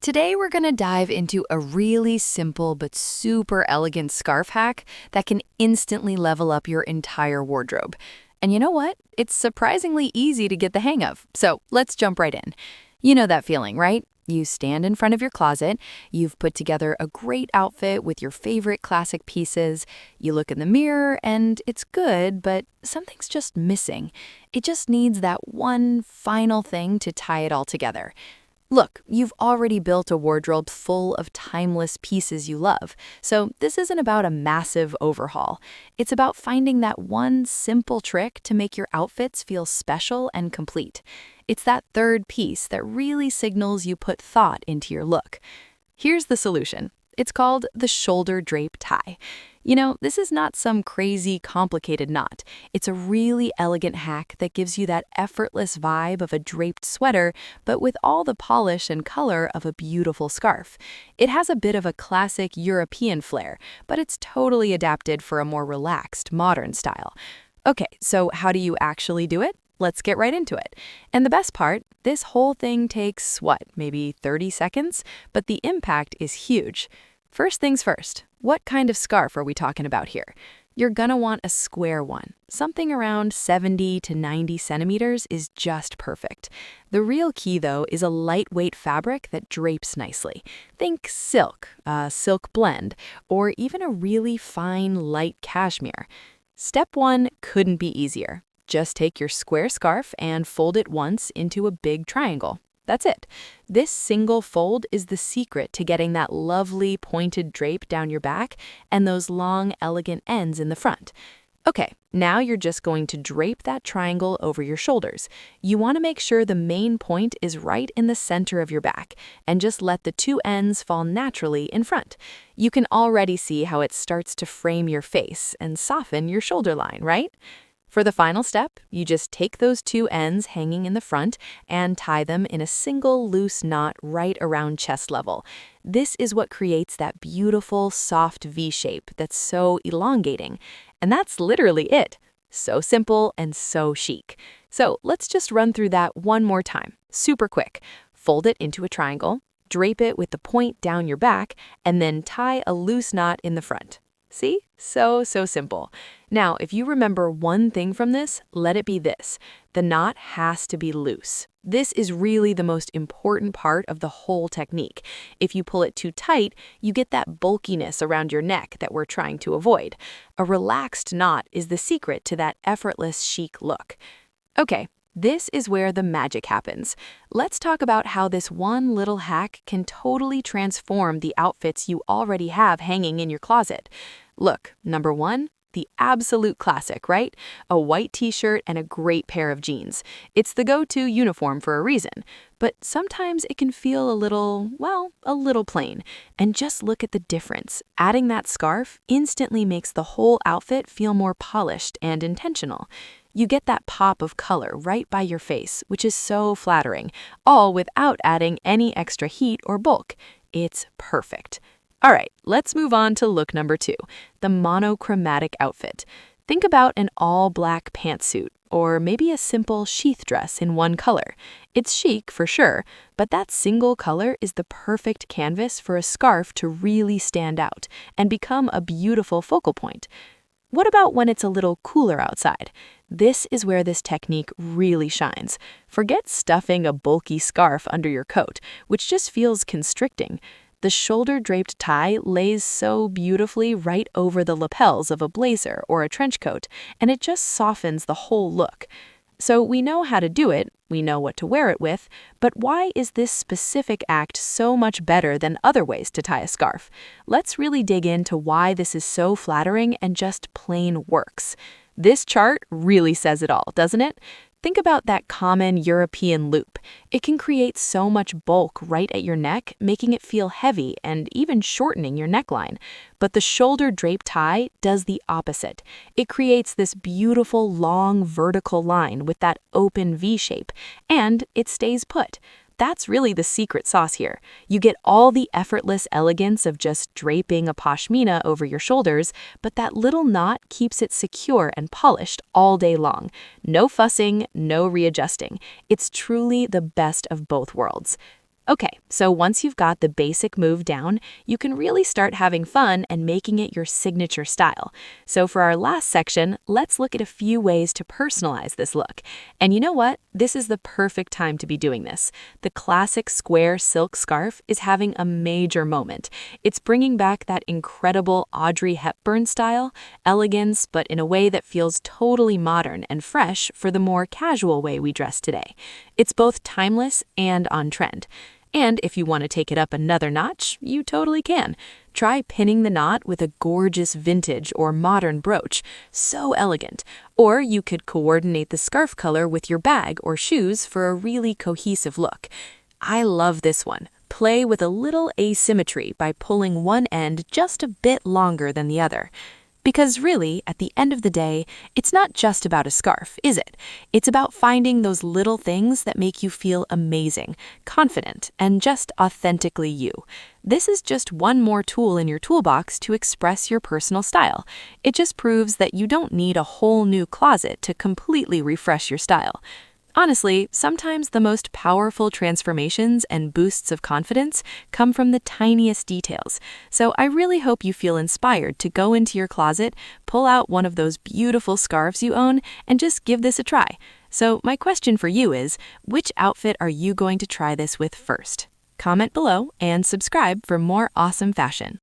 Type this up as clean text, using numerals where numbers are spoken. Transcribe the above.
Today, we're going to dive into a really simple but super elegant scarf hack that can instantly level up your entire wardrobe. And you know what? It's surprisingly easy to get the hang of. So let's jump right in. You know that feeling, right? You stand in front of your closet, you've put together a great outfit with your favorite classic pieces, you look in the mirror and it's good, but something's just missing. It just needs that one final thing to tie it all together. Look, you've already built a wardrobe full of timeless pieces you love, so this isn't about a massive overhaul. It's about finding that one simple trick to make your outfits feel special and complete. It's that third piece that really signals you put thought into your look. Here's the solution. It's called the shoulder drape tie. You know, this is not some crazy, complicated knot. It's a really elegant hack that gives you that effortless vibe of a draped sweater, but with all the polish and color of a beautiful scarf. It has a bit of a classic European flair, but it's totally adapted for a more relaxed, modern style. Okay, so how do you actually do it? Let's get right into it. And the best part, this whole thing takes, maybe 30 seconds? But the impact is huge. First things first, what kind of scarf are we talking about here? You're gonna want a square one. Something around 70 to 90 centimeters is just perfect. The real key, though, is a lightweight fabric that drapes nicely. Think silk, a silk blend, or even a really fine, light cashmere. Step one couldn't be easier. Just take your square scarf and fold it once into a big triangle. That's it. This single fold is the secret to getting that lovely pointed drape down your back and those long, elegant ends in the front. Okay, now you're just going to drape that triangle over your shoulders. You want to make sure the main point is right in the center of your back, and just let the two ends fall naturally in front. You can already see how it starts to frame your face and soften your shoulder line, right? For the final step, you just take those two ends hanging in the front and tie them in a single loose knot right around chest level. This is what creates that beautiful, soft V shape that's so elongating. And that's literally it. So simple and so chic. So let's just run through that one more time, super quick. Fold it into a triangle, drape it with the point down your back, and then tie a loose knot in the front. See? So simple. Now, if you remember one thing from this, let it be this. The knot has to be loose. This is really the most important part of the whole technique. If you pull it too tight, you get that bulkiness around your neck that we're trying to avoid. A relaxed knot is the secret to that effortless, chic look. Okay. This is where the magic happens. Let's talk about how this one little hack can totally transform the outfits you already have hanging in your closet. Look, number one, the absolute classic, right? A white t-shirt and a great pair of jeans. It's the go-to uniform for a reason, but sometimes it can feel a little plain. And just look at the difference. Adding that scarf instantly makes the whole outfit feel more polished and intentional. You get that pop of color right by your face, which is so flattering, all without adding any extra heat or bulk. It's perfect. All right, let's move on to look number two, the monochromatic outfit. Think about an all-black pantsuit, or maybe a simple sheath dress in one color. It's chic for sure, but that single color is the perfect canvas for a scarf to really stand out and become a beautiful focal point. What about when it's a little cooler outside? This is where this technique really shines. Forget stuffing a bulky scarf under your coat, which just feels constricting. The shoulder-draped tie lays so beautifully right over the lapels of a blazer or a trench coat, and it just softens the whole look. So we know how to do it, we know what to wear it with, but why is this specific act so much better than other ways to tie a scarf? Let's really dig into why this is so flattering and just plain works. This chart really says it all, doesn't it? Think about that common European loop. It can create so much bulk right at your neck, making it feel heavy and even shortening your neckline. But the shoulder drape tie does the opposite. It creates this beautiful, long, vertical line with that open V shape, and it stays put. That's really the secret sauce here. You get all the effortless elegance of just draping a pashmina over your shoulders, but that little knot keeps it secure and polished all day long. No fussing, no readjusting. It's truly the best of both worlds. Okay, so once you've got the basic move down, you can really start having fun and making it your signature style. So for our last section, let's look at a few ways to personalize this look. And you know what? This is the perfect time to be doing this. The classic square silk scarf is having a major moment. It's bringing back that incredible Audrey Hepburn style, elegance, but in a way that feels totally modern and fresh for the more casual way we dress today. It's both timeless and on trend. And if you want to take it up another notch, you totally can. Try pinning the knot with a gorgeous vintage or modern brooch. So elegant. Or you could coordinate the scarf color with your bag or shoes for a really cohesive look. I love this one. Play with a little asymmetry by pulling one end just a bit longer than the other. Because really, at the end of the day, it's not just about a scarf, is it? It's about finding those little things that make you feel amazing, confident, and just authentically you. This is just one more tool in your toolbox to express your personal style. It just proves that you don't need a whole new closet to completely refresh your style. Honestly, sometimes the most powerful transformations and boosts of confidence come from the tiniest details. So I really hope you feel inspired to go into your closet, pull out one of those beautiful scarves you own, and just give this a try. So my question for you is, which outfit are you going to try this with first? Comment below and subscribe for more awesome fashion.